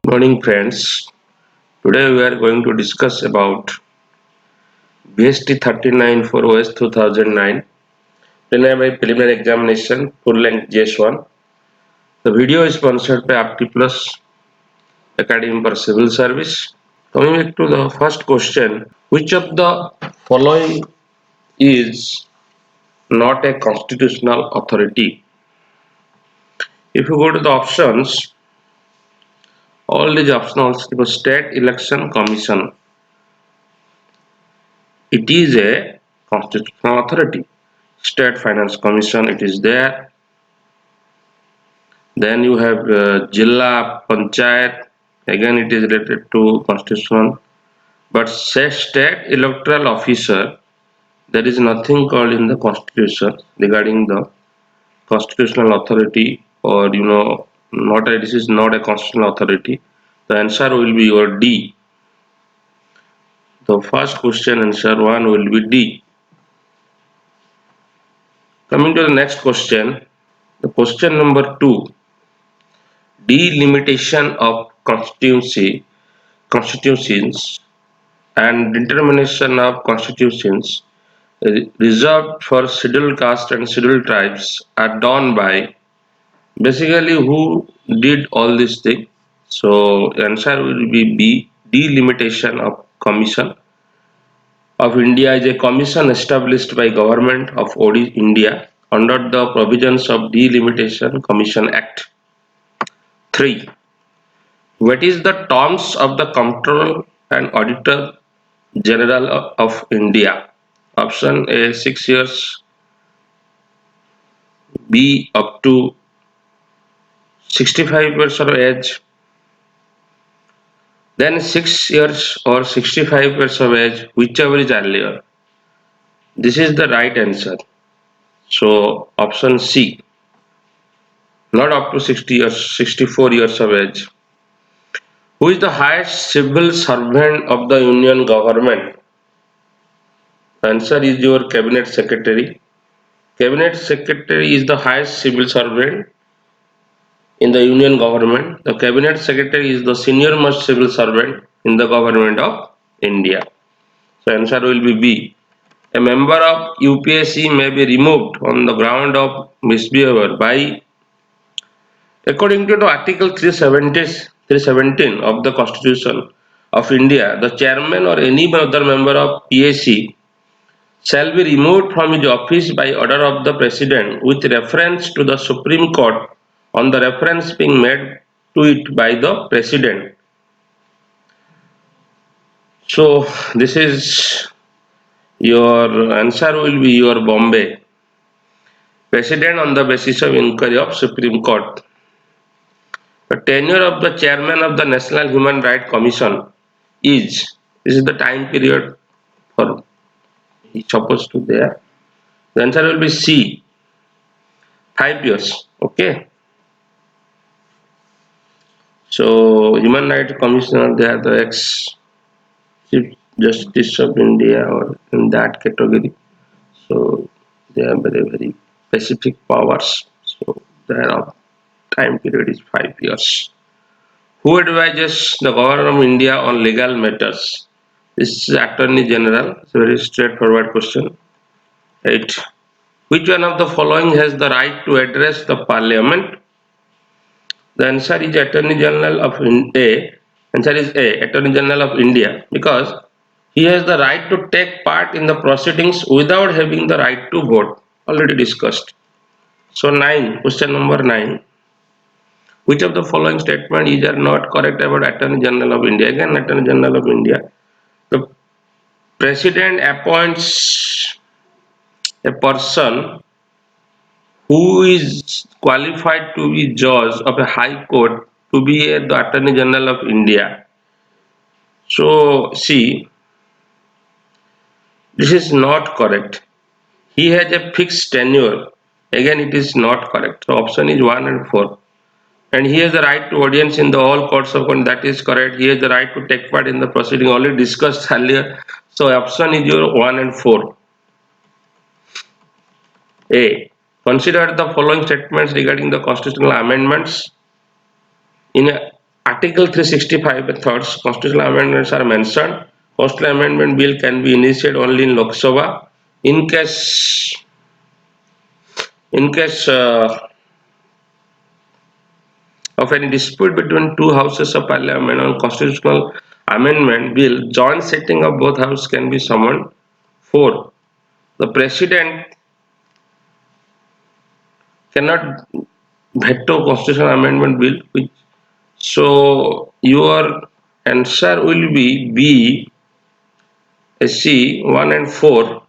Morning friends. Today we are going to discuss about BST 39 for OS 2009 preliminary examination full length GS1. The video is sponsored by APTI Plus Academy for Civil Service. Coming back to the first question, which of the following is not a constitutional authority? If you go to the options, all these options, State Election Commission, it is a constitutional authority. State Finance Commission, it is there. Then you have Jilla Panchayat, again it is related to constitutional. But say state electoral officer, there is nothing called in the constitution regarding the constitutional authority, or this is not a constitutional authority. The answer will be your D. The first question answer one will be D. Coming to the next question, the question number 2. Delimitation of constitutions and determination of constitutions reserved for scheduled caste and scheduled tribes are done by basically who did all these things. So answer will be B. Delimitation of Commission of India is a commission established by Government of India under the provisions of Delimitation Commission Act. 3. What is the terms of the Comptroller and Auditor General of India? Option A 6 years, B up to 65 years of age, then 6 years or 65 years of age, whichever is earlier. This is the right answer. So option C, not up to 60 years, 64 years of age. Who is the highest civil servant of the Union government? Answer is your Cabinet Secretary. Cabinet Secretary is the highest civil servant in the Union government. The Cabinet Secretary is the senior most civil servant in the government of India. So answer will be B. A member of UPSC may be removed on the ground of misbehavior by, according to the Article 317 of the Constitution of India, the chairman or any other member of PAC shall be removed from his office by order of the President with reference to the Supreme Court on the reference being made to it by the President. So this is your answer will be your Bombay. President on the basis of inquiry of Supreme Court. The tenure of the chairman of the National Human Rights Commission is, this is the time period for he supposed to there. The answer will be C, 5 years. Okay. So Human Rights Commissioner, they are the ex-Chief Justice of India or in that category. So they are very specific powers. So their time period is 5 years. Who advises the Government of India on legal matters? This is Attorney General. It's a very straightforward question. 8. Which one of the following has the right to address the Parliament? The answer is Attorney General of India. Answer is A, Attorney General of India, because he has the right to take part in the proceedings without having the right to vote. Already discussed. So 9, question number 9. Which of the following statement is not correct about Attorney General of India? Again, Attorney General of India. The President appoints a person who is qualified to be judge of a high court to be the Attorney General of India. So see, this is not correct. He has a fixed tenure. Again, it is not correct. So option is 1 and 4. And he has the right to audience in the all courts of conduct. That is correct. He has the right to take part in the proceeding, already discussed earlier. So option is your 1 and 4. A. Consider the following statements regarding the constitutional amendments in Article 365 methods, constitutional amendments are mentioned. Constitutional amendment bill can be initiated only in Lok Sabha. In case of any dispute between two houses of parliament on constitutional amendment bill, joint sitting of both houses can be summoned. 4. The president cannot veto constitutional amendment bill. So your answer will be B, C, 1 and 4.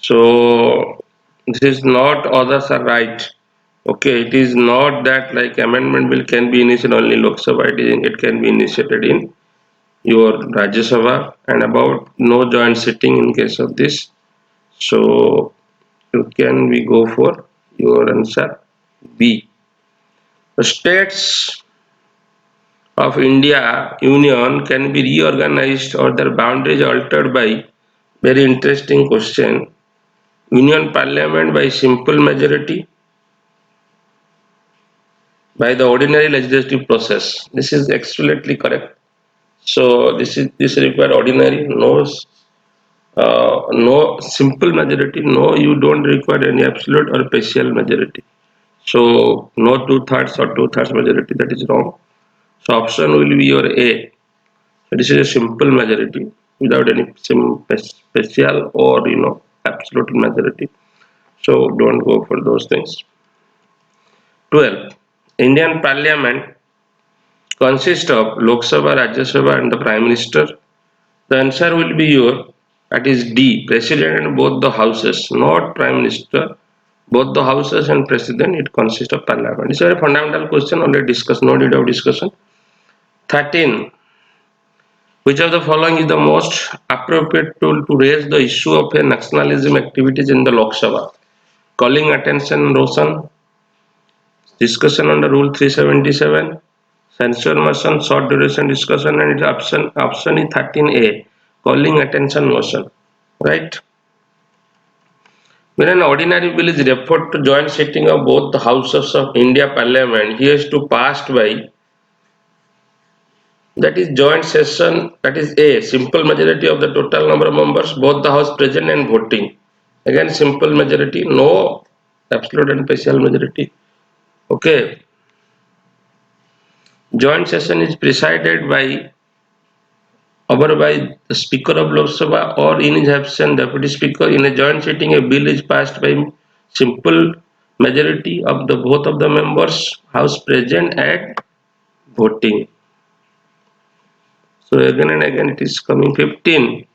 So this is not others are right. Okay, it is not that like amendment bill can be initiated only in Lok Sabha, it can be initiated in your Rajya Sabha, and about no joint sitting in case of this. So you can we go for your answer B. The states of India Union can be reorganized or their boundaries altered by very interesting question. Union Parliament by simple majority, by the ordinary legislative process. This is absolutely correct. So this require ordinary, no simple majority, no you don't require any absolute or partial majority. So no two-thirds or two-thirds majority, that is wrong. So option will be your A. So this is a simple majority without any special or absolute majority. So don't go for those things. 12. Indian Parliament consists of Lok Sabha, Rajya Sabha and the Prime Minister. The answer will be your, that is D, President and both the houses, not Prime Minister. Both the houses and President, it consists of Parliament. It's a very fundamental question, already discussed, no need of discussion. 13. Which of the following is the most appropriate tool to raise the issue of a nationalism activities in the Lok Sabha? Calling attention motion, discussion under Rule 377, censure motion, short duration discussion, and its option is 13A, calling attention motion. Right? When an ordinary bill is referred to joint sitting of both the houses of India Parliament, he has to pass by, that is joint session, that is A, simple majority of the total number of members, both the house present and voting. Again, simple majority, no absolute and partial majority. Okay. Joint session is presided by the Speaker of Lok Sabha or in his absence Deputy Speaker. In a joint sitting, a bill is passed by simple majority of the both of the members, house present and voting. So again and again it is coming. 15.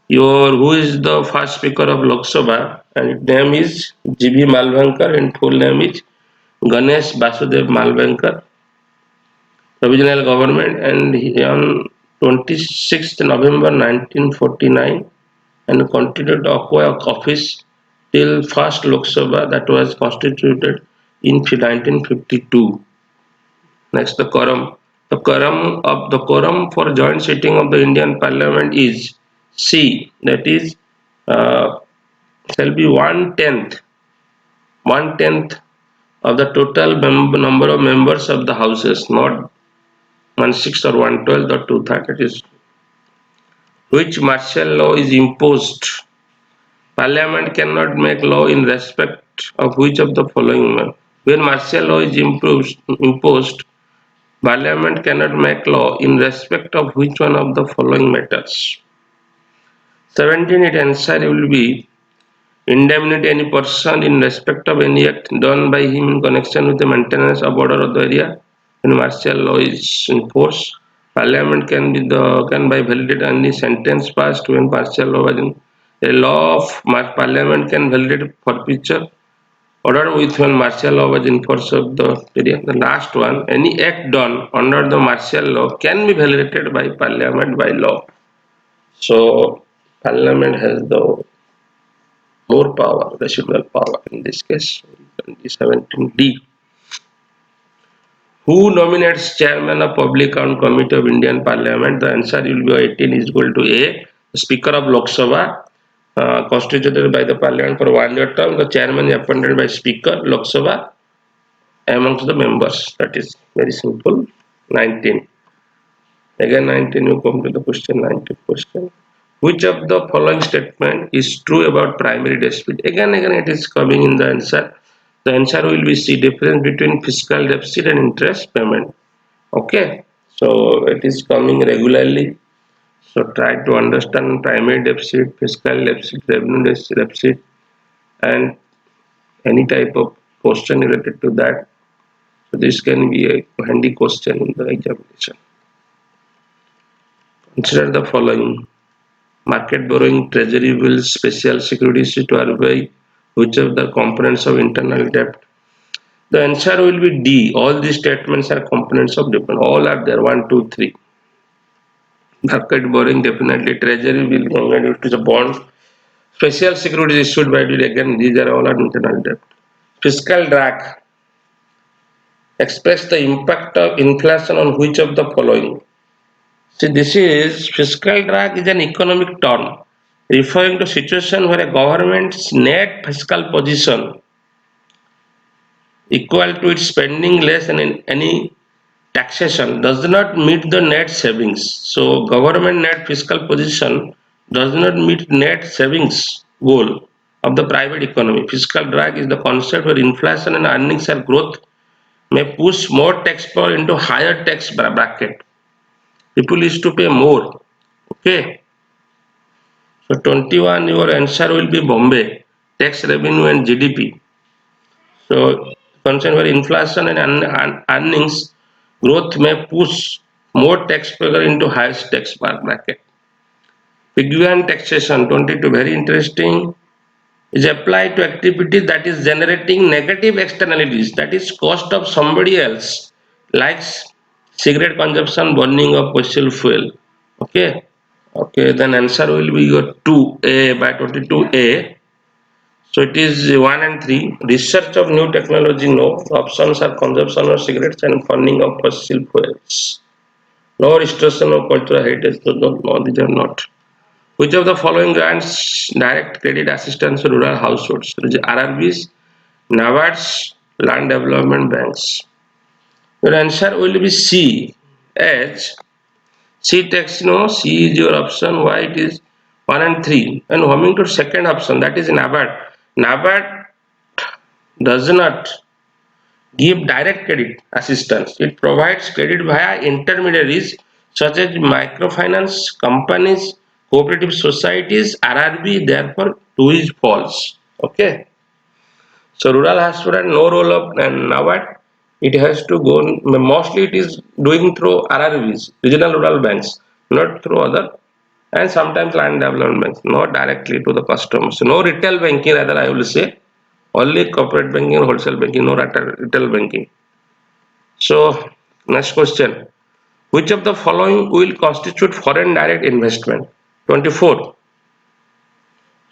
Who is the first Speaker of Lok Sabha, and its name is G.B. Malvankar and full name is Ganesh Basudev Malvankar. Provisional government, and on 26th November 1949 and continued to occupy office till first Lok Sabha that was constituted in 1952. Next, the quorum. The quorum for joint sitting of the Indian Parliament is C. That is shall be 1/10 of the total number of members of the houses, not 1/6 or 1/12 or 2/3. It is which martial law is imposed. Parliament cannot make law in respect of which of the following. When martial law is imposed, Parliament cannot make law in respect of which one of the following matters. 17. Its answer will be indemnity any person in respect of any act done by him in connection with the maintenance of order of the area. When martial law is enforced, Parliament can by validate any sentence passed when martial law was in. A law of Parliament can validate forfeiture order with when martial law was in force of the area. The last one, any act done under the martial law can be validated by Parliament by law. So Parliament has the more power, residual power in this case. 17D. Who nominates chairman of Public Account Committee of Indian Parliament? The answer will be 18 is equal to A. The Speaker of Lok Sabha, constituted by the Parliament for 1 year term. The chairman is appointed by Speaker Lok Sabha. amongst the members. That is very simple. 19. Again 19 you come to the question 19 question. Which of the following statement is true about primary deficit? Again it is coming in the answer. The answer will be C, difference between fiscal deficit and interest payment. Okay. So it is coming regularly. So try to understand primary deficit, fiscal deficit, revenue deficit, and any type of question related to that. So this can be a handy question in the examination. Consider the following: market borrowing, treasury bills, special securities to RBI, which of the components of internal debt? The answer will be D. All these statements are components of debt. All are there. 1, 2, 3. Market borrowing definitely. Treasury bill, it is a bond. Special securities issued by the again. These are all are internal debt. Fiscal drag express the impact of inflation on which of the following? See, this is fiscal drag is an economic term referring to situation where a government's net fiscal position equal to its spending less than any taxation does not meet the net savings. So government net fiscal position does not meet net savings goal of the private economy. Fiscal drag is the concept where inflation and earnings and growth may push more tax power into higher tax bracket. People used to pay more. Okay. So 21, your answer will be Bombay. Tax revenue and GDP. So concern where inflation and earnings growth may push more taxpayer into highest tax bracket. Piggyback taxation 22, very interesting, is applied to activity that is generating negative externalities, that is cost of somebody else, like cigarette consumption, burning of fossil fuel. Okay. Okay, then answer will be your 2A by 22A. So it is 1 and 3. Research of new technology, no. Options are consumption of cigarettes and funding of fossil fuels. No restriction of cultural heritage, no, these are not. Which of the following grants direct credit assistance to rural households? RRBs, NABARDs, land development banks. Your answer will be C. H. C text, no, C is your option. Why it is 1 and 3. And coming to second option, that is NABARD. NABARD does not give direct credit assistance. It provides credit via intermediaries such as microfinance companies, cooperative societies, RRB. Therefore, 2 is false. Okay. So rural hospital no role of and NABARD. It has to go. Mostly it is doing through RRBs, regional rural banks, not through other, and sometimes land development banks, not directly to the customers. No retail banking, rather I will say, only corporate banking, wholesale banking, no retail banking. So next question: which of the following will constitute foreign direct investment? 24.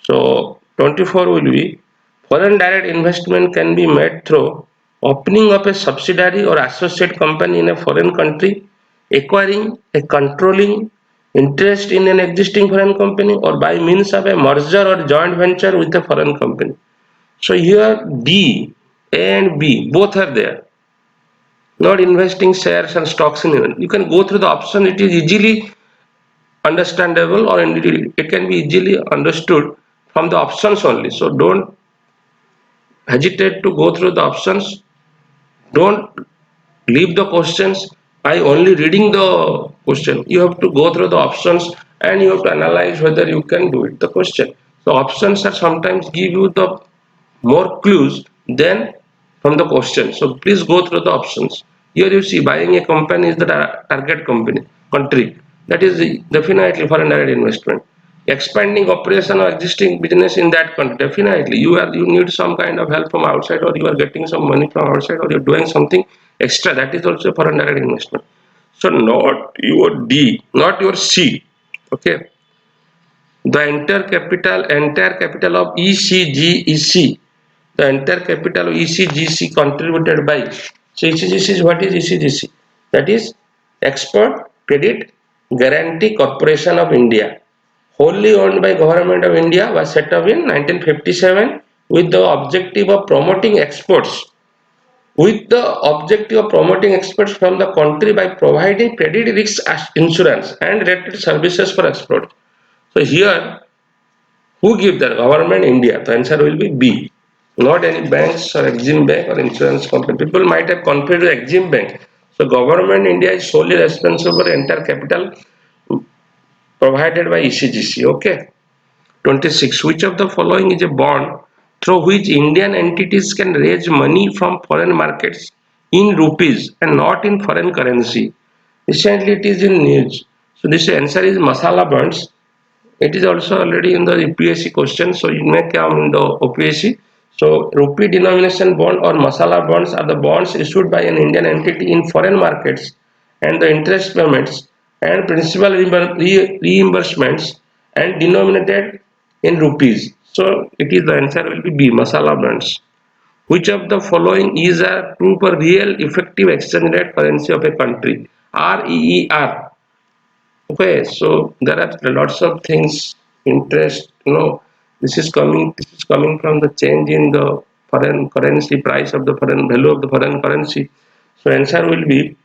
So 24 will be foreign direct investment can be made through opening up a subsidiary or associate company in a foreign country, acquiring a controlling interest in an existing foreign company, or by means of a merger or joint venture with a foreign company. So here D, A and B both are there. Not investing shares and stocks in it. You can go through the option, it is easily understandable, or indeed it can be easily understood from the options only. So don't hesitate to go through the options. Don't leave the questions by only reading the question. You have to go through the options and you have to analyze whether you can do it. The question. So options are sometimes give you the more clues than from the question. So please go through the options. Here you see buying a company is the target company country. That is definitely foreign direct investment. Expanding operation or existing business in that country, definitely you need some kind of help from outside, or you are getting some money from outside, or you're doing something extra. That is also foreign direct investment. So not your D, not your C. Okay. The entire capital of ECGEC, the entire capital of ECGC contributed by. So ECGC is what is ECGC? That is Export Credit Guarantee Corporation of India, wholly owned by Government of India, was set up in 1957 with the objective of promoting exports with the objective of promoting exports from the country by providing credit risk insurance and related services for export. So here, who give the government? India. The answer will be B. Not any banks or Exim Bank or insurance company. People might have confused with Exim Bank. So government India is solely responsible for entire capital provided by ECGC. Okay. 26. Which of the following is a bond through which Indian entities can raise money from foreign markets in rupees and not in foreign currency? Recently it is in news. So this answer is masala bonds. It is also already in the UPSC question, so it may come in the OPSC. So rupee denomination bond or masala bonds are the bonds issued by an Indian entity in foreign markets, and the interest payments and principal reimbursements and denominated in rupees. So it is the answer will be B, masala bonds. Which of the following is a true for real effective exchange rate currency of a country? REER. Okay, so there are lots of things, interest, this is coming from the change in the foreign currency price of the foreign value of the foreign currency. So answer will be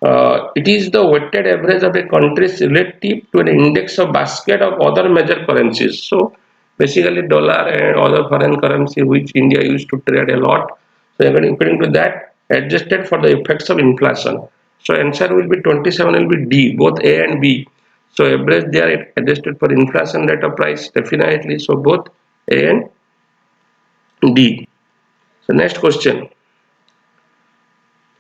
it is the weighted average of a country's relative to an index of basket of other major currencies. So basically dollar and other foreign currency which India used to trade a lot. So according to that, adjusted for the effects of inflation. So answer will be 27 will be D, both A and B. So average they are adjusted for inflation rate of price definitely. So both A and D. So next question.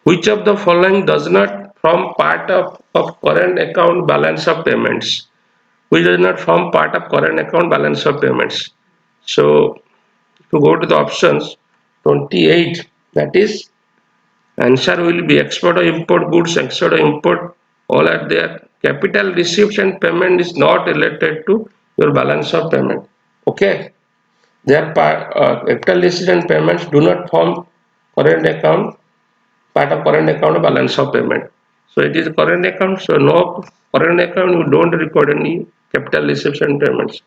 Which of the following does not form part of current account balance of payments? Which does not form part of current account balance of payments? So to go to the options, 28, that is answer will be export or import goods, export or import, all are there. Capital receipts and payment is not related to your balance of payment. Okay, their capital receipts and payments do not form current account part of current account balance of payment. So it is current account. So no current account, you don't record any capital receipts and payments.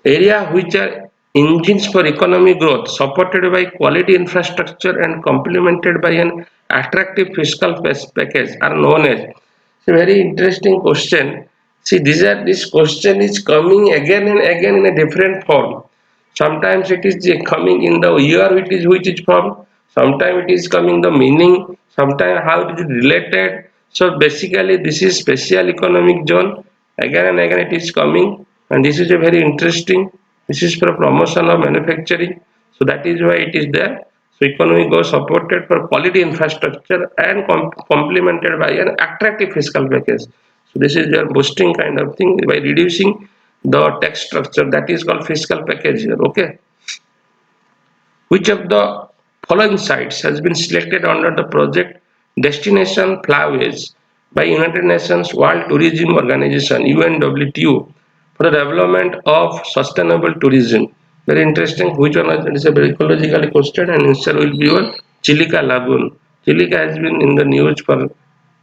Area which are engines for economic growth, supported by quality infrastructure and complemented by an attractive fiscal package, are known as. It's a very interesting question. See, this question is coming again and again in a different form. Sometimes it is coming in the year which is from. Sometimes it is coming the meaning. Sometimes how it is related. So basically, this is special economic zone. Again and again it is coming, and this is a very interesting. This is for promotion of manufacturing. So that is why it is there. So economy goes supported for quality infrastructure and complemented by an attractive fiscal package. So this is their boosting kind of thing by reducing the tax structure, that is called fiscal package here. Okay. Which of the following sites has been selected under the project Destination Flyways by United Nations World Tourism Organization (UNWTO) for the development of sustainable tourism? Very interesting. Which one is a very ecologically question, and answer will be one Chilika Lagoon. Chilika has been in the news for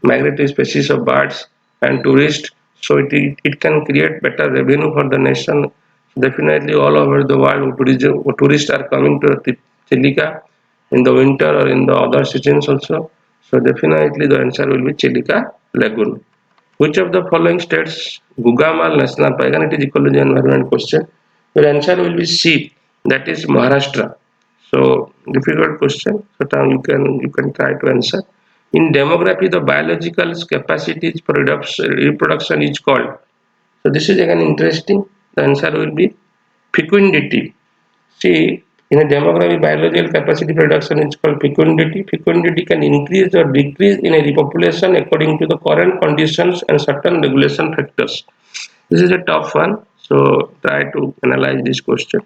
migratory species of birds and tourists, so it can create better revenue for the nation. Definitely all over the world tourists are coming to Chilika in the winter or in the other seasons also. So definitely the answer will be Chilika Lagoon. Which of the following states Gugamal National Park? And it is ecology and environment question. Your answer will be C. That is Maharashtra. So difficult question. So now you can try to answer. In demography, the biological capacities for reproduction is called. So this is again interesting. The answer will be fecundity. See, in a demography, biological capacity reduction is called fecundity. Fecundity can increase or decrease in a population according to the current conditions and certain regulation factors. This is a tough one, so try to analyze this question.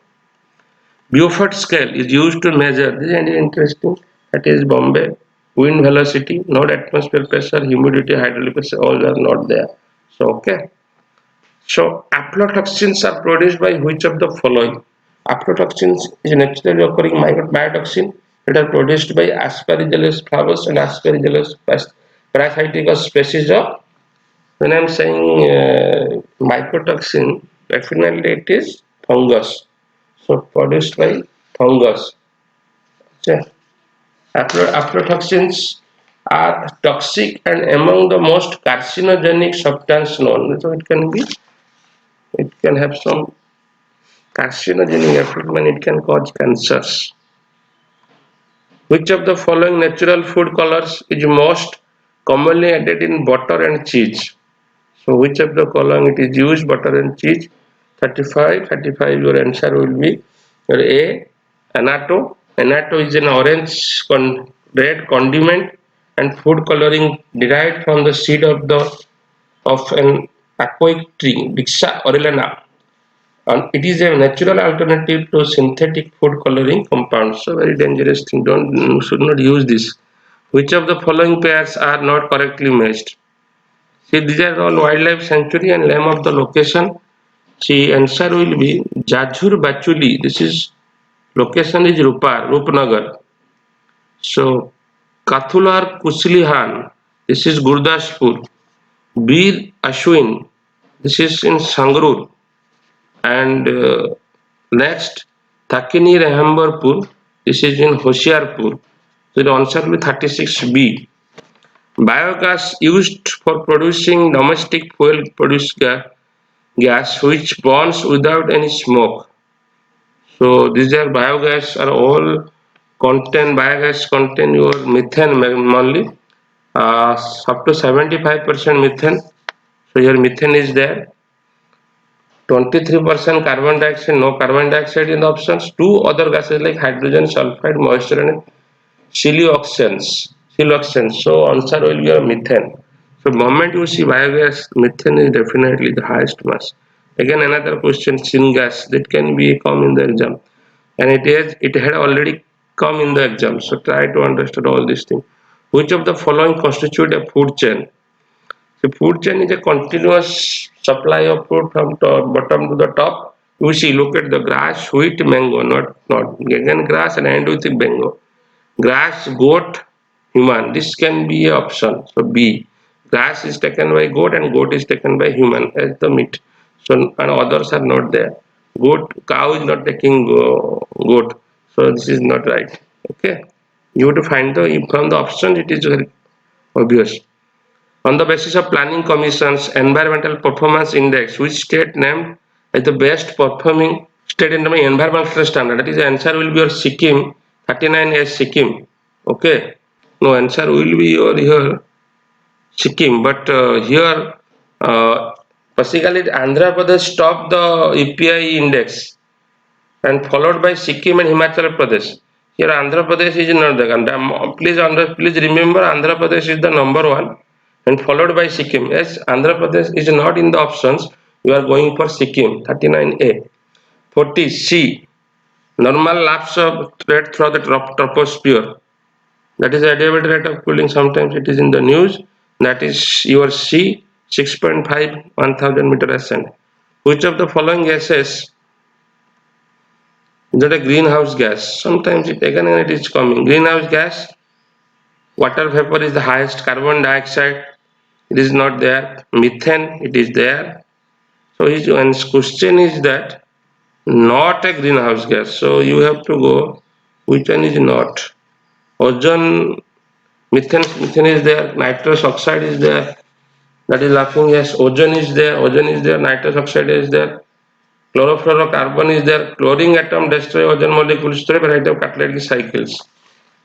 Beaufort scale is used to measure, this is interesting, that is Bombay, wind velocity, not atmosphere pressure, humidity, hydraulic pressure, all are not there. So, okay. So aflatoxins are produced by which of the following? Aflatoxins is a naturally occurring mycotoxin that are produced by Aspergillus flavus and Aspergillus parasiticus species of. When I'm saying mycotoxin, definitely it is fungus. So produced by fungus. Okay. Aflatoxins are toxic and among the most carcinogenic substance known. So it can have some carcinogenic effect when it can cause cancers. Which of the following natural food colors is most commonly added in butter and cheese? So which of the following it is used, butter and cheese? 35, your answer will be your A, annatto. Annatto is an orange red condiment and food coloring derived from the seed of an aquatic tree, Dixa orellana. And it is a natural alternative to synthetic food coloring compounds. So very dangerous thing. Don't should not use this. Which of the following pairs are not correctly matched? See, these are all wildlife sanctuary and name of the location. See, answer will be Jajur Bachuli. This is location is Rupnagar. So, Kathular Kuslihan. This is Gurdaspur. Bir Ashwin. This is in Sangrur. And next, Thakini Rehambarpur. This is in Hoshiarpur. So, the answer will be 36B. Biogas used for producing domestic fuel produced gas which burns without any smoke. So these are biogas are all biogas contain your methane only, up to 75% methane. So your methane is there. 23% carbon dioxide, no carbon dioxide in the options. Two other gases like hydrogen sulfide, moisture and siloxanes. Siloxanes. So answer will be a methane. So moment you see biogas, methane is definitely the highest mass. Again another question, syngas that can be come in the exam, and it had already come in the exam. So try to understand all these things. Which of the following constitute a food chain? The food chain is a continuous supply of food from top, bottom to the top. You see, look at the grass, wheat, mango, not again grass and end with mango. Grass, goat, human. This can be an option. So B. Grass is taken by goat and goat is taken by human as the meat. So and others are not there. Cow is not taking goat. So this is not right. Okay. You have to find from the option. It is very obvious. On the basis of planning commission's environmental performance index, which state named as the best performing state in the environmental standard? That is, the answer will be your Sikkim, 39 as Sikkim. Okay. No, answer will be your here Sikkim, but here basically Andhra Pradesh topped the EPI index and followed by Sikkim and Himachal Pradesh. Here Andhra Pradesh is not the please remember Andhra Pradesh is the number one and followed by Sikkim. Yes, Andhra Pradesh is not in the options. You are going for Sikkim 39A. 40 C. Normal lapse of rate through the troposphere. That is the elevated rate of cooling. Sometimes it is in the news. That is your C 6.5 1000 meter ascent. Which of the following gases is not a greenhouse gas? Sometimes it again and it is coming. Greenhouse gas, water vapor is the highest. Carbon dioxide, it is not there. Methane, it is there. So his question is that not a greenhouse gas. So you have to go. Which one is not? Ozone, methane is there. Nitrous oxide is there. That is laughing gas. Ozone is there. Ozone is there. Nitrous oxide is there. Chlorofluorocarbon is there. Chlorine atom destroy ozone molecules through a variety of catalytic cycles.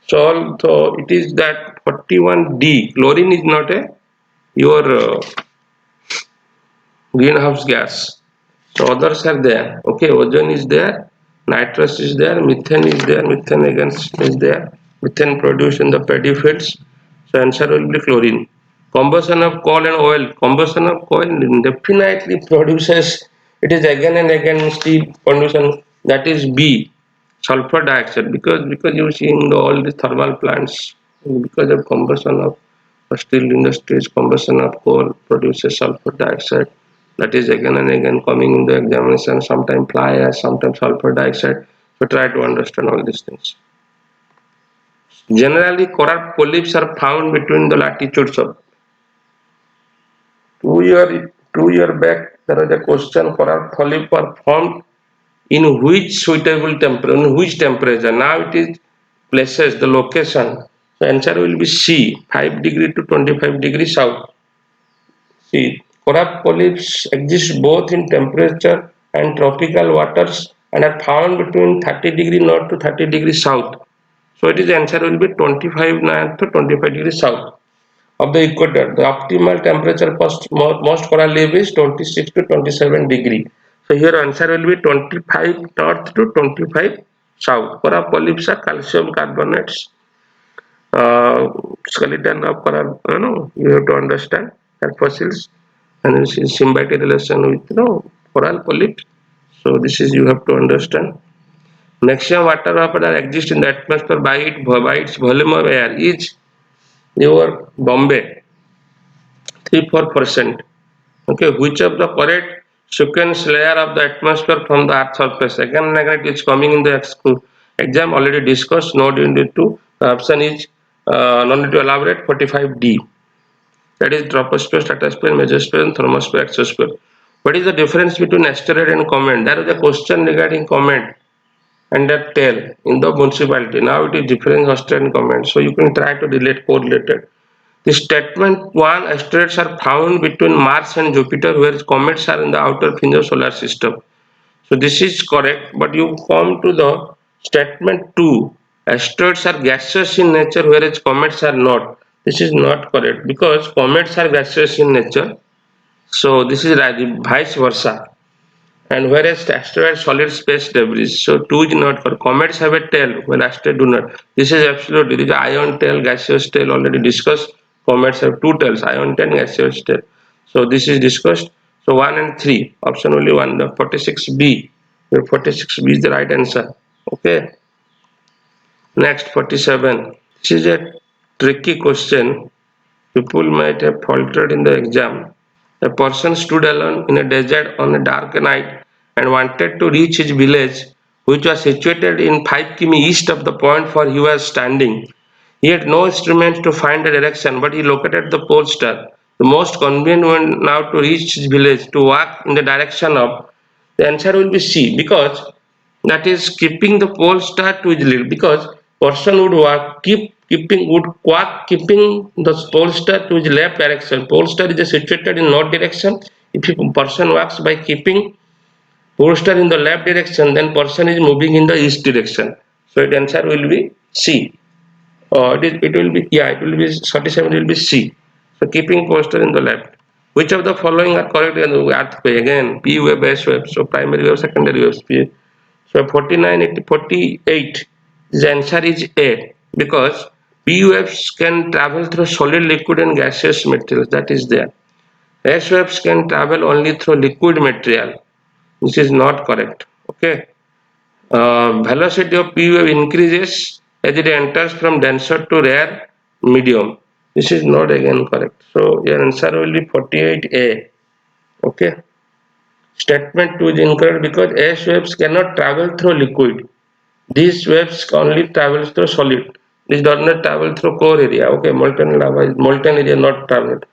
So although it is that 41D, chlorine is not a your greenhouse gas. So others are there. Okay, ozone is there, nitrous is there, methane is there, methane again is there. Methane produced in the paddy fields. So answer will be chlorine. Combustion of coal and oil. Combustion of coal definitely produces. It is again and again steel pollution. That is B. Sulfur dioxide because you see in all the thermal plants because of combustion of steel industries, combustion of coal produces sulfur dioxide. That is again and again coming in the examination. Sometimes fly ash, sometimes sulfur dioxide. So try to understand all these things. Generally, coral polyps are found between the latitudes of 2 year back. There is a question: coral polyps are formed in which suitable temperature? In which temperature? Now it is places, the location. The answer will be C, 5 degree to 25 degree south. See, coral polyps exist both in temperature and tropical waters and are found between 30 degree north to 30 degree south. So it is answer will be 25 north to 25 degree south of the equator. The optimal temperature for most coral leaf is 26 to 27 degree. So here answer will be 25 north to 25 south. Coral polyps are calcium carbonates, uh, skeleton of coral. You have to understand that fossils and this is symbiotic relation with coral polyps. So this is you have to understand. Maximum water vapor that exists in the atmosphere by its volume of air is your Bombay 3-4%. Okay, which of the correct sequence layer of the atmosphere from the Earth surface? Again and again, it is coming in the exam already discussed. No need to. The option is no need to elaborate. 45D. That is troposphere, stratosphere, mesosphere, and thermosphere, exosphere. What is the difference between asteroid and comet? There is a question regarding comet and that tail in the municipality. Now it is different asteroid and comet. So you can try to relate correlated. The statement one asteroids are found between Mars and Jupiter, whereas comets are in the outer fringe of solar system. So this is correct, but you come to the statement two. Asteroids are gaseous in nature, whereas comets are not. This is not correct because comets are gaseous in nature. So this is right, vice versa. And whereas asteroids solid space debris. So two is not correct. Comets have a tail, while asteroids do not. This is absolutely. This is ion tail, gaseous tail already discussed. Comets have two tails, ion tail, gaseous tail. So this is discussed. So 1 and 3, option only 1, the 46B. The 46B is the right answer. Okay. Next 47. This is a tricky question. People might have faltered in the exam. A person stood alone in a desert on a dark night and wanted to reach his village, which was situated in 5 km east of the point where he was standing. He had no instruments to find the direction, but he located the pole star. The most convenient one now to reach his village to walk in the direction of. The answer will be C because that is keeping the pole star to his lead because person would walk keeping the pole star to his left direction. Pole star is situated in north direction. If a person walks by keeping pole star in the left direction, then person is moving in the east direction. So the answer will be C. It will be, yeah, it will be 47 will be C. So keeping pole star in the left. Which of the following are correct in the earthquake? Again, P wave, S wave. So primary wave, secondary waves. So 49, 48, the answer is A because P waves can travel through solid, liquid and gaseous materials. That is there. S waves can travel only through liquid material. This is not correct. Okay. Velocity of P wave increases as it enters from denser to rare medium. This is not again correct. So your answer will be 48A. Okay. Statement 2 is incorrect because S waves cannot travel through liquid. These waves only travels through solid. This does not travel through core area. Okay, molten lava is molten area not traveled.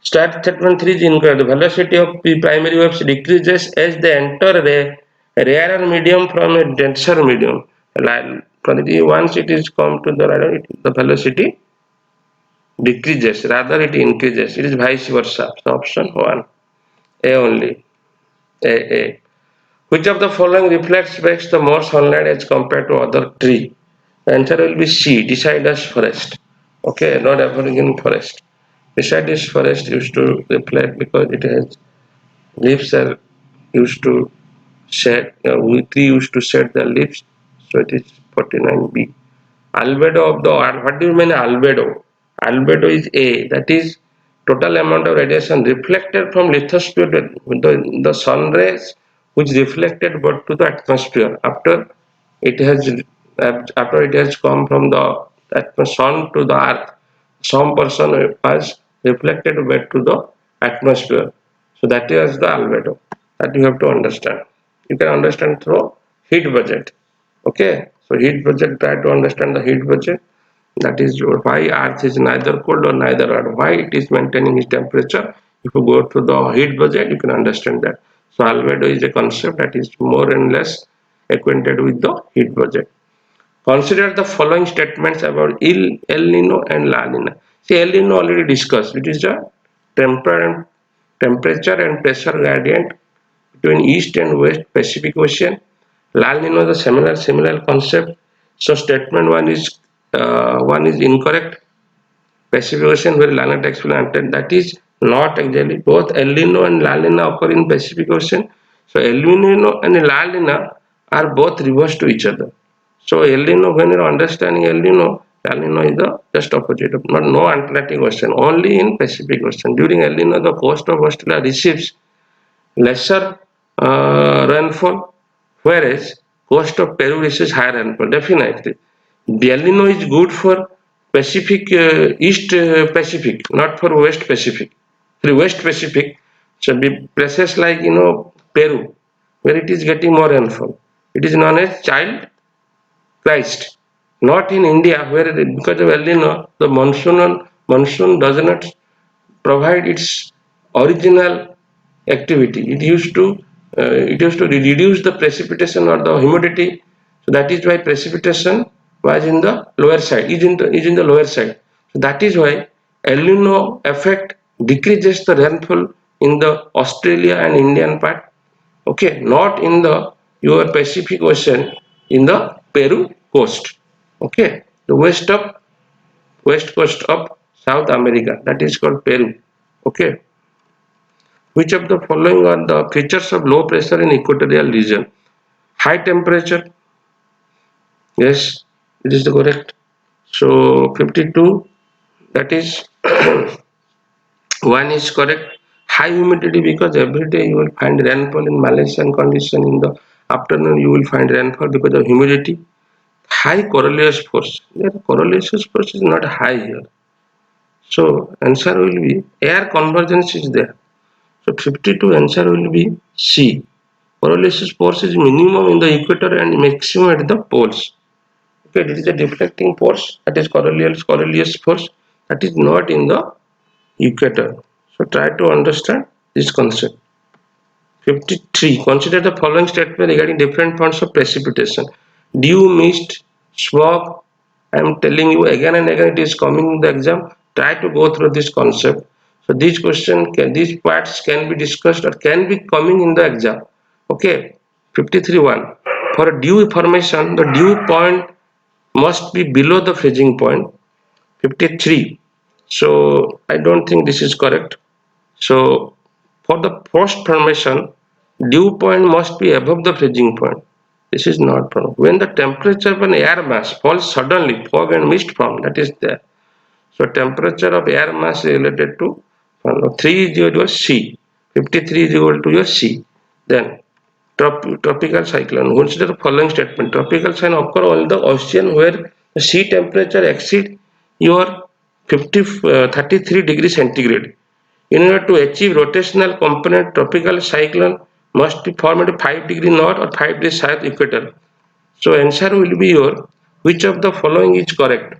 Start statement 3 is incorrect. The velocity of primary waves decreases as they enter a rarer medium from a denser medium. Once it is come to the radar, the velocity decreases, rather it increases. It is vice versa. So option 1. A only. A. Which of the following reflects best the more sunlight as compared to other tree? The answer will be C, deciduous forest. Okay, not evergreen forest. Deciduous forest used to reflect because it has leaves are used to shed, tree used to shed the leaves, so it is 49B. Albedo of the earth. What do you mean albedo? Albedo is A, that is total amount of radiation reflected from lithosphere, the sun rays which reflected but to the atmosphere it has after it has come from the sun to the earth. Some person has reflected back to the atmosphere. So that is the albedo. That you have to understand. You can understand through heat budget. Okay, so heat budget, try to understand the heat budget. That is why earth is neither cold or neither hot, why it is maintaining its temperature. If you go to the heat budget, you can understand that. So albedo is a concept that is more and less acquainted with the heat budget. Consider the following statements about El Nino and La Nina. See, El Nino already discussed. It is the temperature and pressure gradient between East and West Pacific Ocean. La Nina is a similar concept. So statement one is incorrect. Pacific Ocean where La Nina takes place, that is not exactly. Both El Nino and La Nina occur in Pacific Ocean. So El Nino and La Nina are both reverse to each other. So El Nino, when you're understanding El Nino, La Nina is the just opposite of not no Atlantic Ocean, only in Pacific Ocean. During El Nino, the coast of Australia receives lesser rainfall, whereas coast of Peru receives higher rainfall. Definitely, the El Nino is good for Pacific East Pacific, not for West Pacific. For West Pacific, so be places like Peru, where it is getting more rainfall. It is known as child Christ. Not in India, where because of El Nino, the monsoon does not provide its original activity. It used to reduce the precipitation or the humidity. So that is why precipitation was in the lower side. Is in the lower side. So that is why El Nino effect decreases the rainfall in the Australia and Indian part. Okay, not in the your Pacific Ocean in the Peru coast. Okay, the west coast of South America, that is called Peru. Okay, which of the following are the features of low pressure in equatorial region? High temperature. Yes, it is the correct. So 52. That is one is correct. High humidity because every day you will find rainfall in Malaysian condition. In the afternoon you will find rainfall because of humidity. High Coriolis force. The Coriolis force is not high here. So answer will be air convergence is there. So 52 answer will be C. Coriolis force is minimum in the equator and maximum at the poles. Okay, this is the deflecting force, that is Coriolis force, that is not in the equator. So try to understand this concept. 53. Consider the following statement regarding different forms of precipitation. Dew, mist, smog. I am telling you again and again, it is coming in the exam. Try to go through this concept. So these parts can be discussed or can be coming in the exam. Okay. 53.1. For a dew formation, the dew point must be below the freezing point. 53. So I don't think this is correct. So for the frost formation, dew point must be above the freezing point. This is not wrong. When the temperature of an air mass falls suddenly, fog and mist form, that is there. So temperature of air mass is related to 3 is equal to your C. 53 is equal to your C. Then tropical cyclone. Consider the following statement. Tropical cyclone occur on the ocean where the sea temperature exceeds your 33 degrees centigrade. In order to achieve rotational component, tropical cyclone must be formed at 5 degree north or 5 degree south equator. So answer will be your which of the following is correct?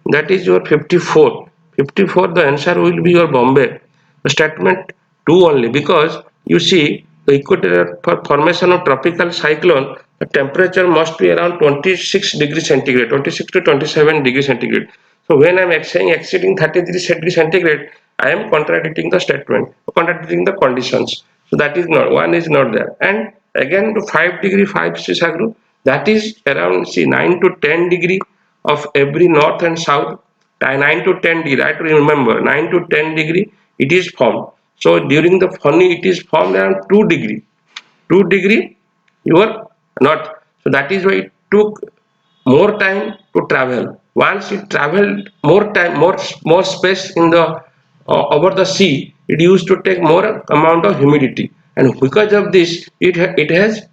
That is your 54. 54 the answer will be your Bombay. The statement 2 only because you see the equator for formation of tropical cyclone the temperature must be around 26 degrees centigrade, 26 to 27 degrees centigrade. So when I am saying exceeding 33 degrees centigrade, I am contradicting the statement, contradicting the conditions. So that is not one is not there. And again to 5 degree 5 Sisagru, that is around see 9 to 10 degree of every north and south. 9 to 10 degree. I have to remember 9 to 10 degree it is formed. So during the funny it is formed around 2 degree. 2 degree you are not. So that is why it took more time to travel. Once it traveled more time, more space in the over the sea, it used to take more amount of humidity, and because of this, it has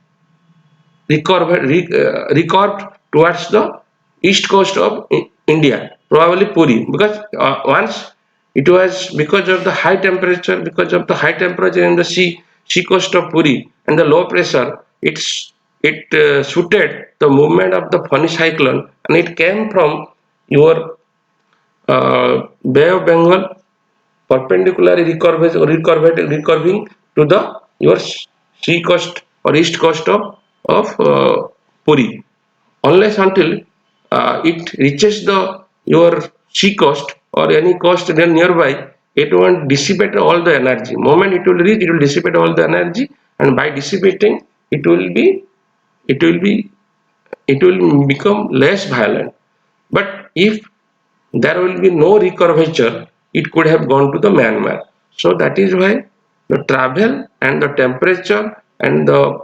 recurved towards the east coast of India, probably Puri, because once it was because of the high temperature in the sea coast of Puri and the low pressure, it suited the movement of the Fani cyclone, and it came from your Bay of Bengal perpendicularly recurving to the your sea coast or east coast of Puri, unless until it reaches the your C coast or any coast then nearby, it won't dissipate all the energy. Moment it will reach, it will dissipate all the energy, and by dissipating, it will be it will be it will become less violent. But if there will be no recurvature, it could have gone to the Myanmar. So that is why the travel and the temperature and the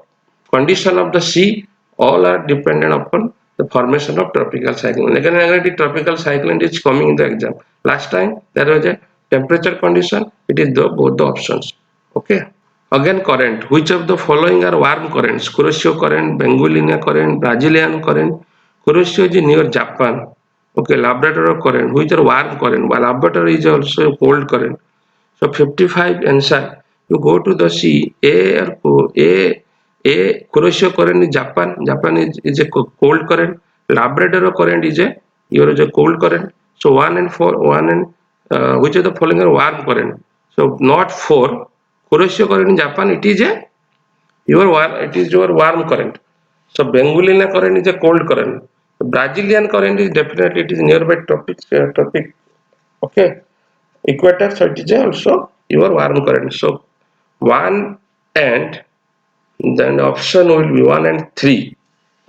condition of the sea all are dependent upon the formation of tropical cyclone. Again, the tropical cyclone is coming in the exam. Last time there was a temperature condition, it is the both the options. Okay. Again, current. Which of the following are warm currents? Kuroshio current, Benguelina current, Brazilian current. Kuroshio is near Japan. Okay, Labrador current. Which are warm current? While Labrador is also cold current. So 55 answer. You go to the sea. A Kuroshio current is Japan. Japan is a cold current. Labrador current is a cold current. So 1 and 4, 1 and which of the following are warm current? So not 4. Kuroshio current in Japan, it is your warm current. So Benguelina current is a cold current. The Brazilian current is definitely it is nearby tropic. Okay, equator. So it is also your warm current. So 1 and then option will be 1 and 3.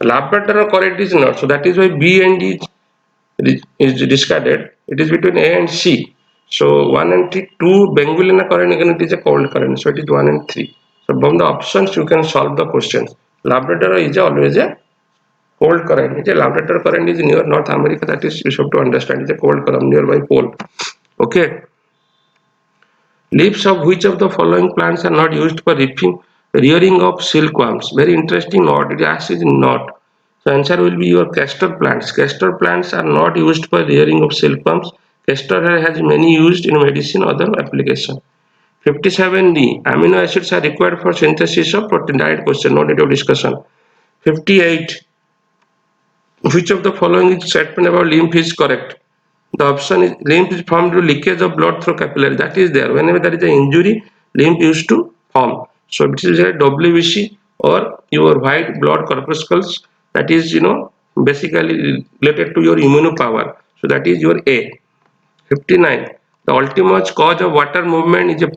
Labrador current is not. So that is why B and D is discarded. It is between A and C. So 1 and 3, 2 Benguelina current again it is a cold current. So it is 1 and 3. So from the options you can solve the questions. Labrador is always a cold current. It's a Labrador current is near North America. That is you have to understand. It's a cold current nearby pole. Okay. Leaves of which of the following plants are not used for rearing of silkworms? Very interesting. Not. It is not. So answer will be your castor plants. Castor plants are not used for rearing of silkworms. Castor has many used in medicine other application. 57D. Amino acids are required for synthesis of protein. Direct question. No need of discussion. 58. Which of the following is statement about lymph is correct? The option is lymph is formed due to leakage of blood through capillary. That is there. Whenever there is an injury, lymph used to form. So it is a WBC or your white blood corpuscles. That is basically related to your immune power. So that is your A. 59. The ultimate cause of water movement is a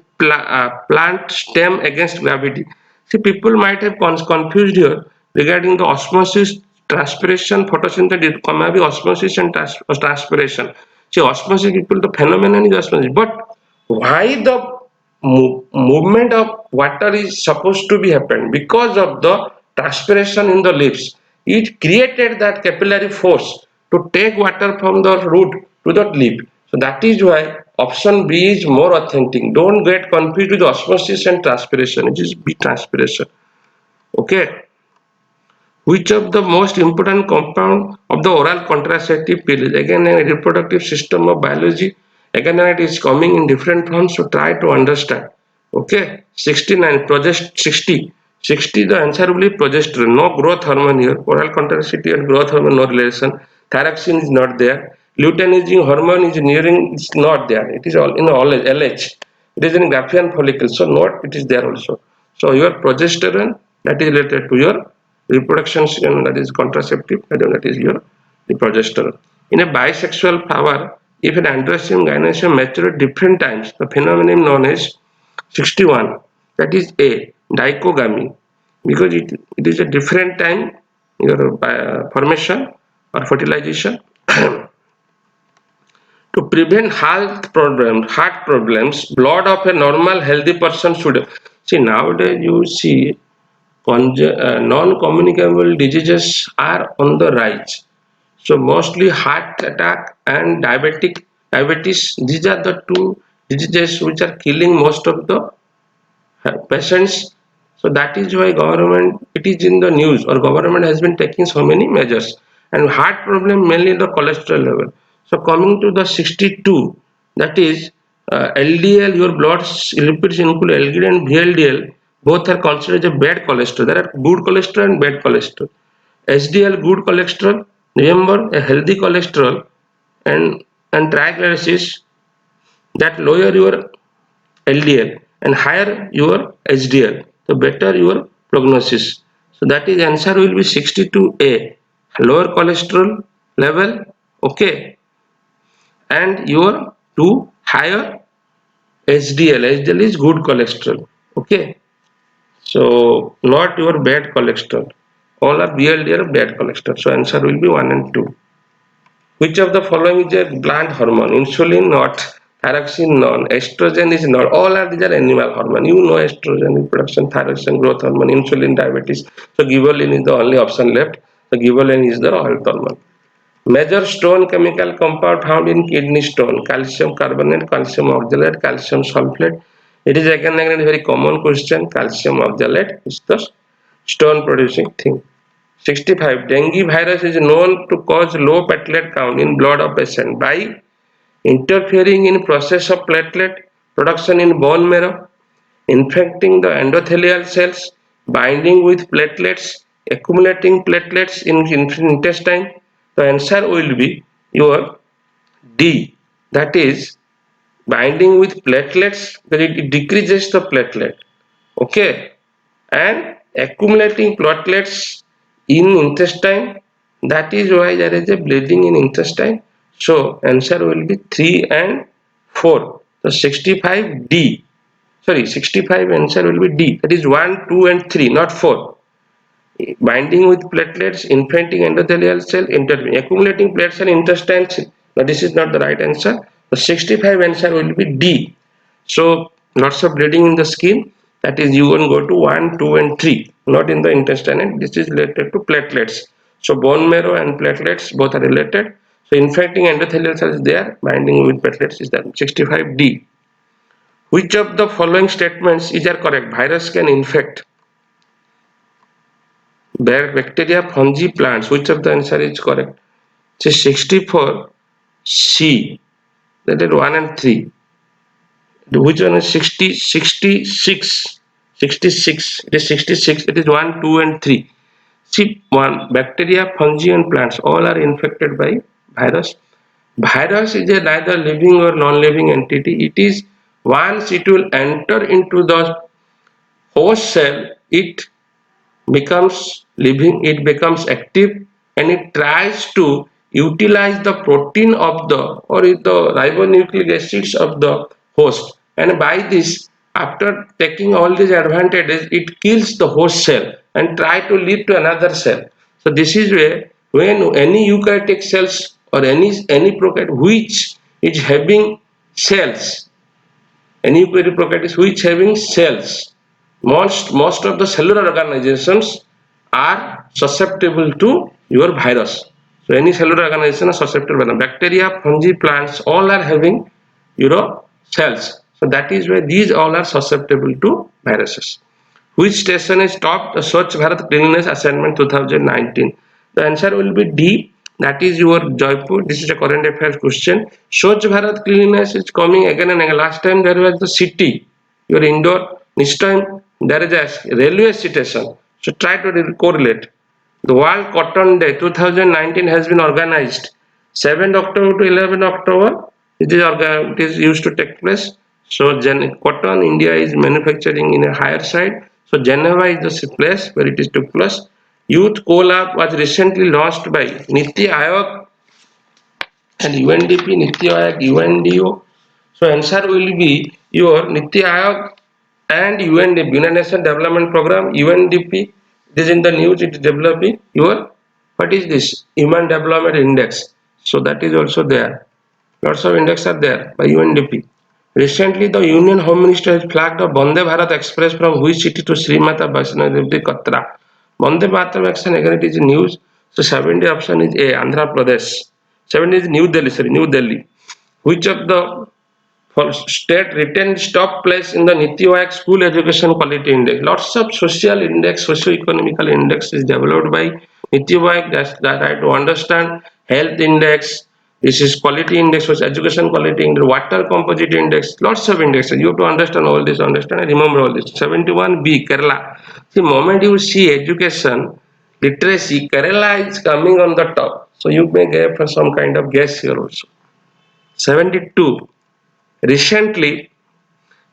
plant stem against gravity. See, people might have confused here regarding the osmosis, transpiration, photosynthesis, maybe osmosis and transpiration. See, osmosis, people, the phenomenon is osmosis. But why the movement of water is supposed to be happen? Because of the transpiration in the leaves. It created that capillary force to take water from the root to the leaf. So that is why option B is more authentic. Don't get confused with osmosis and transpiration. It is B transpiration. Okay. Which of the most important compound of the oral contraceptive pill is again a reproductive system of biology. Again it is coming in different forms, so try to understand. Okay. 69 progest 60. 60 the answer will be progesterone. No growth hormone here. Oral contraceptive and growth hormone no relation. Thyroxine is not there. Luteinizing hormone is nearing it's not there. It is all in all LH. It is in Graafian follicle, so not it is there also. So your progesterone that is related to your reproduction that is contraceptive that is your the progesterone. In a bisexual flower, if an androecium gynoecium mature at different times, the phenomenon known as 61, that is A, dichogamy, because it is a different time your formation or fertilization. To prevent heart problems, blood of a normal healthy person should see nowadays you see non-communicable diseases are on the rise. So mostly heart attack and diabetes. These are the two diseases which are killing most of the patients. So that is why government it is in the news or government has been taking so many measures. And heart problem mainly the cholesterol level. So coming to the 62, that is LDL, your blood lipids include LDL and VLDL, both are considered as a bad cholesterol. There are good cholesterol and bad cholesterol. HDL good cholesterol. Remember a healthy cholesterol and triglycerides that lower your LDL and higher your HDL, the better your prognosis. So that is answer will be 62A. Lower cholesterol, level, okay, and your two higher HDL. HDL is good cholesterol, okay. So not your bad cholesterol. All are VLDL bad cholesterol. So answer will be 1 and 2. Which of the following is a plant hormone? Insulin not, thyroxine non, estrogen is not. All are these are animal hormone. You know estrogen reproduction, thyroxine growth hormone, insulin diabetes. So giberellin is the only option left. So giberellin is the health hormone. Major stone chemical compound found in kidney stone: calcium carbonate, calcium oxalate, calcium sulfate. It is again a very common question. Calcium oxalate is the stone producing thing. 65. Dengue virus is known to cause low platelet count in blood of patient by interfering in process of platelet production in bone marrow, infecting the endothelial cells, binding with platelets, accumulating platelets in intestine. The answer will be your D. That is binding with platelets, that it decreases the platelet. Okay, and accumulating platelets in intestine, that is why there is a bleeding in intestine. So answer will be 3 and 4. So 65 D. Sorry, 65 answer will be D. That is 1, 2 and 3, not 4. Binding with platelets, infecting endothelial cell, intervening, accumulating platelets and intestines. But this is not the right answer. The 65 answer will be D. So lots of bleeding in the skin. That is you can go to 1, 2 and 3, not in the intestine. And this is related to platelets. So bone marrow and platelets both are related. So infecting endothelial cells is there, binding with platelets is there. 65D. Which of the following statements is correct? Virus can infect bacteria, fungi, plants. Which of the answer is correct? So 64 C. That is 1 and 3. Which one is 60, 66? 66. It is 66. It is 1, 2 and 3. See, one, bacteria, fungi and plants all are infected by virus. Virus is a neither living or non-living entity. It is once it will enter into the host cell, it becomes living, it becomes active, and it tries to utilize the protein of the or the ribonucleic acids of the host, and by this, after taking all these advantages, it kills the host cell and try to lead to another cell. So this is where when any eukaryotic cells or any prokaryote which is having cells, any prokaryotes which having cells, most of the cellular organizations are susceptible to your virus. So any cellular organization is susceptible. Bacteria, fungi, plants, all are having your cells. So that is why these all are susceptible to viruses. Which station is topped the Swachh Bharat Cleanliness Assignment 2019? The answer will be D. That is your Jaipur. This is a current affairs question. Swachh Bharat Cleanliness is coming again and again. Last time there was the city, your indoor. This time there is a railway station. So try to correlate. The World Cotton Day 2019 has been organized 7th October to 11th October. It is used to take place. So cotton India is manufacturing in a higher side. So Geneva is the place where it is took place. Youth collab was recently launched by Niti Aayog and UNDP, Niti Aayog, UNDO. So answer will be your Niti Aayog and UNDP, United Nations Development Program, UNDP. It is in the news. It is developing your, what is this, Human Development Index. So that is also there. Lots of index are there by UNDP. Recently, the Union Home Minister has flagged a Vande Bharat Express from which city to Sri Mata Vaishnavi Devi Katra. Vande Bharat action again it is news. So 70 option is A, Andhra Pradesh. 70 is New Delhi, sorry, New Delhi. Which of the for state retained top place in the Niti Aayog School Education Quality Index? Lots of social index, socio-economical index is developed by Niti Aayog that I to understand health index. This is quality index, education quality index, water composite index, lots of indexes. You have to understand all this, understand and remember all this. 71B, Kerala. The moment you see education, literacy, Kerala is coming on the top. So you may get some kind of guess here also. 72. Recently,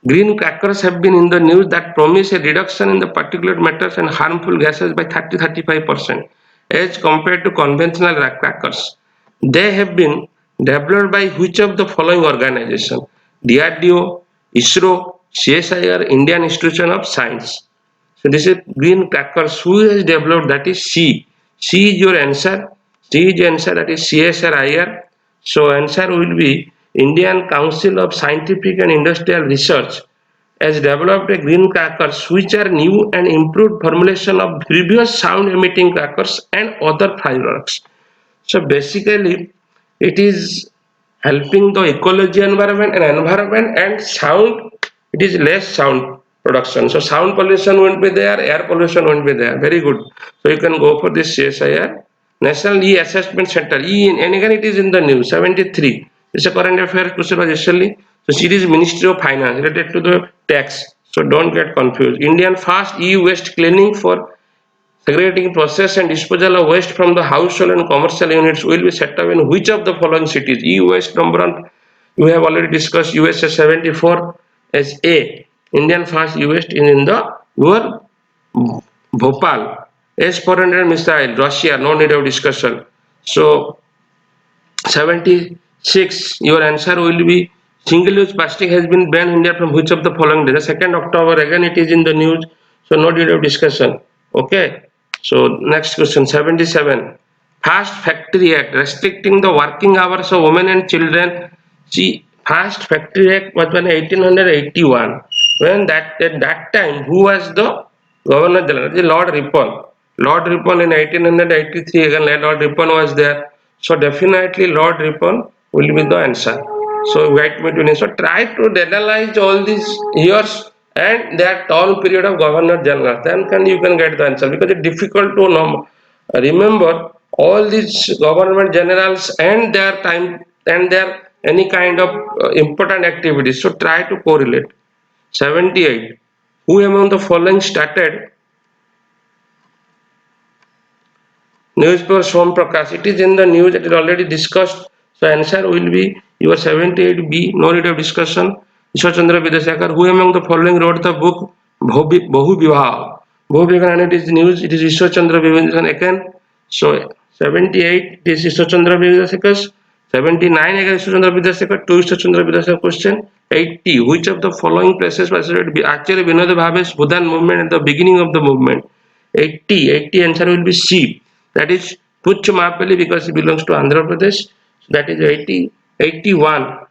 green crackers have been in the news that promise a reduction in the particulate matters and harmful gases by 30-35% as compared to conventional crackers. They have been developed by which of the following organization? DRDO, ISRO, CSIR, Indian Institution of Science. So this is green crackers. Who has developed? That is C. C is your answer. C is your answer. That is CSIR. So answer will be Indian Council of Scientific and Industrial Research has developed a green crackers which are new and improved formulation of previous sound emitting crackers and other fireworks. So basically, it is helping the ecology environment and sound. It is less sound production. So sound pollution won't be there, air pollution won't be there. Very good. So you can go for this CSIR. National E Assessment Center. And again it is in the news. 73. It's a current affairs question was recently. So it is Ministry of Finance related to the tax. So don't get confused. Indian fast e-waste cleaning for segregating process and disposal of waste from the household and commercial units will be set up in which of the following cities? E-waste number one, we have already discussed USA 74 as A. Indian fast e-waste in the your Bhopal. S-400 missile, Russia, no need of discussion. So 76, your answer will be single-use plastic has been banned in India from which of the following days? The 2nd October, again it is in the news, so no need of discussion. Okay, so next question, 77. Fast Factory Act restricting the working hours of women and children. See, Fast Factory Act was in 1881. When that at that time, who was the Governor General? The Lord Ripon. Lord Ripon in 1883, again Lord Ripon was there. So definitely Lord Ripon will be the answer. So wait between. So try to analyze all these years and their term period of Governor General. Then you can get the answer because it's difficult to know. Remember all these government generals and their time and their any kind of important activities. So try to correlate. 78. Who among the following started newspaper Som Prakash? It is in the news, it is already discussed. So answer will be your 78B, no need of discussion. Ishwar Chandra Vidyasakar, who among the following wrote the book Bahu Vivaha? Bahu Vivaha, and it is news, it is Ishwar Chandra Vidyasakar again. So 78 is Ishwar Chandra Vidyasakar. 79 again Ishwar Chandra Vidyasakar, 2 Ishwar Chandra Vidyasakar question. 80, which of the following places was actually Vinod Bhave's Bhudan movement at the beginning of the movement? 80 answer will be C. That is Puchmapalli because it belongs to Andhra Pradesh. That is 80, 81.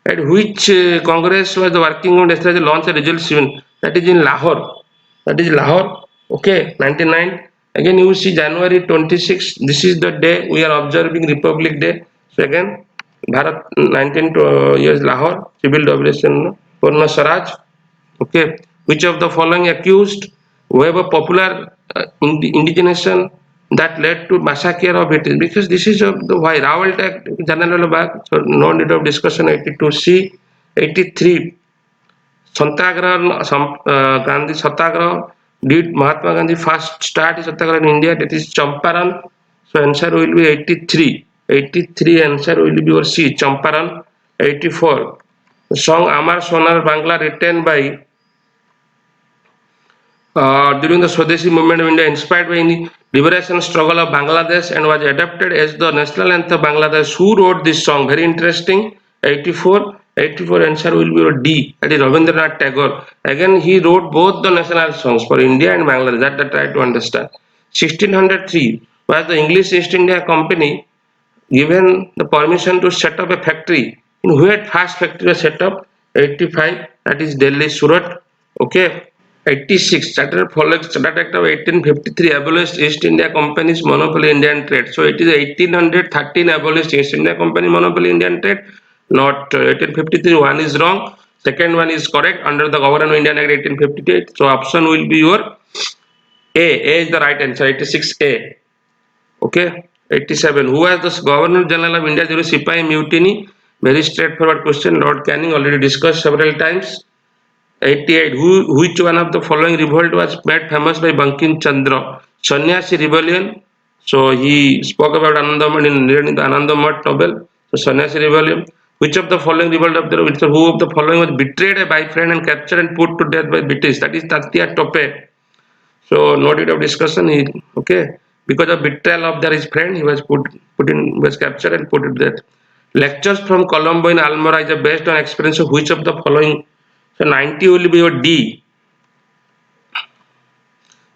At which Congress was working on yesterday launch a resolution that is in Lahore. That is Lahore. Okay, 99. Again, you see January 26. This is the day we are observing Republic Day. So again, Bharat 19 years Lahore civil liberation Purna Swaraj. Okay, which of the following accused were a popular indigenation that led to massacre of it? Because this is of the why Rawal Act General Bag, so no need of discussion. 82C, 83. Satyagraha, Gandhi Satyagraha. Did Mahatma Gandhi first start his Satyagraha in India? That is Champaran. So answer will be 83. 83 answer will be your C, Champaran. 84. The song Amar Sonar Bangla written by during the Swadeshi movement of India, inspired by the liberation struggle of Bangladesh and was adapted as the national anthem of Bangladesh. Who wrote this song? Very interesting. 84. 84 answer will be your D. That is Rabindranath Tagore. Again, he wrote both the national songs for India and Bangladesh. That I try to understand. 1603 was the English East India Company given the permission to set up a factory. In where first factory was set up? 85. That is Delhi, Surat. Okay. 86. Charter Act of 1853 abolished East India Company's monopoly Indian trade. So it is 1813 abolished East India Company monopoly Indian trade. Not 1853. One is wrong. Second one is correct under the Government of Indian Act 1858. So option will be your A. A is the right answer. 86A. Okay. 87. Who was the Governor General of India during Sipai Mutiny? Very straightforward question. Lord Canning already discussed several times. 88. Which one of the following revolt was made famous by Bankim Chandra? Sannyasi rebellion. So he spoke about Anandamath in reading the Anandamath novel. So Sannyasi rebellion. Which of the following revolt of the who of the following was betrayed by friend and captured and put to death by British? That is Tatya Tope. So no need of discussion. Okay. Because of betrayal of his friend, he was was captured and put to death. Lectures from Colombo in Almora is based on experience of which of the following? So 90 will be your D.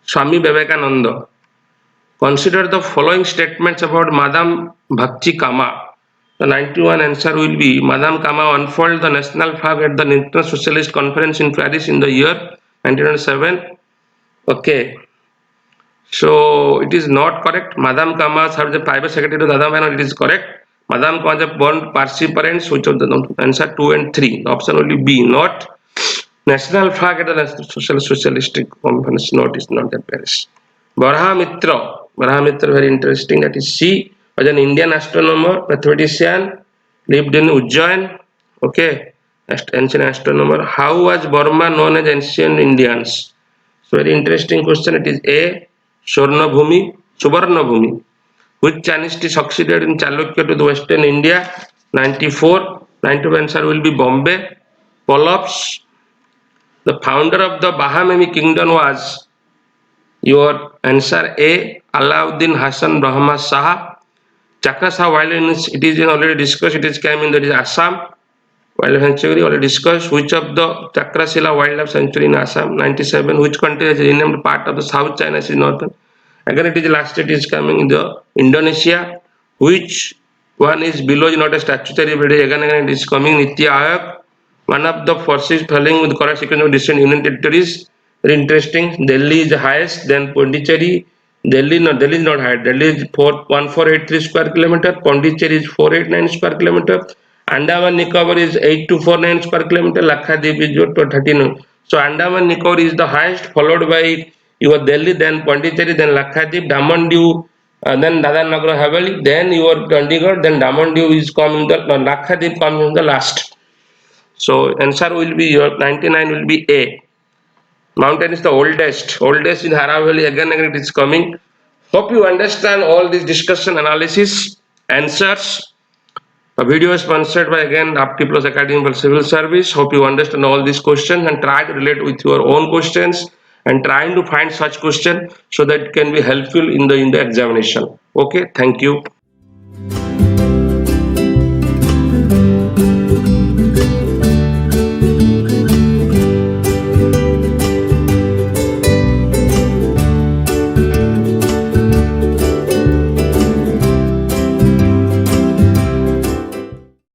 Swami Vivekananda. Consider the following statements about Madame Bhakti Kama. The 91 answer will be Madame Kama unfurled the national flag at the International Socialist Conference in Paris in the year 1907. Okay, so it is not correct. Madame Kama served the private secretary to Dada Menon. It is correct. Madame Kama was born Parsi parents, which of the answer 2 and 3. The option will be B. Not national flag at the National Socialistic Conference. Not is not that Paris. Baraha Mitra. Baraha Mitra very interesting. That is C. Was an Indian astronomer, mathematician, lived in Ujjain. Okay, ancient astronomer. How was Burma known as ancient Indians? So very interesting question. It is A. Swarnabhumi, Subarnabhumi. Which dynasty succeeded in Chalukya to the Western India? 94. 92 answer will be Bombay. Pallabs. The founder of the Bahamani kingdom was your answer A. Alauddin Hassan Brahma Shah. Chakrasa wildlife it is already discussed. It is came in that is Assam. Wildlife sanctuary already discussed. Which of the Chakrasila wildlife sanctuary in Assam? 97. Which country has renamed part of the South China Sea northern? Again, it is last state is coming in the Indonesia. Which one is below is not a statutory body? Again, it is coming Niti Aayog. One of the forces falling with the correct sequence of distant union territories. Very interesting. Delhi is the highest, then Pondicherry. Delhi is not high. Delhi is 1483 square kilometer. Pondicherry is 489 square kilometer. Andaman Nicobar is 8249 square kilometer. Lakshadweep is 13. So Andaman Nicobar is the highest, followed by your Delhi, then Pondicherry, then Lakshadweep, Daman Diu, then Dadar Nagar Haveli, then your Chandigarh, then Daman Diu is coming the Lakshadweep coming in the last. So answer will be your 99 will be A. Mountain is the oldest. Oldest in Haravali. Again it is coming. Hope you understand all this discussion, analysis, answers. The video is sponsored by again APTI Plus Academy for Civil Service. Hope you understand all these questions and try to relate with your own questions and trying to find such question so that it can be helpful in the examination. Okay, thank you.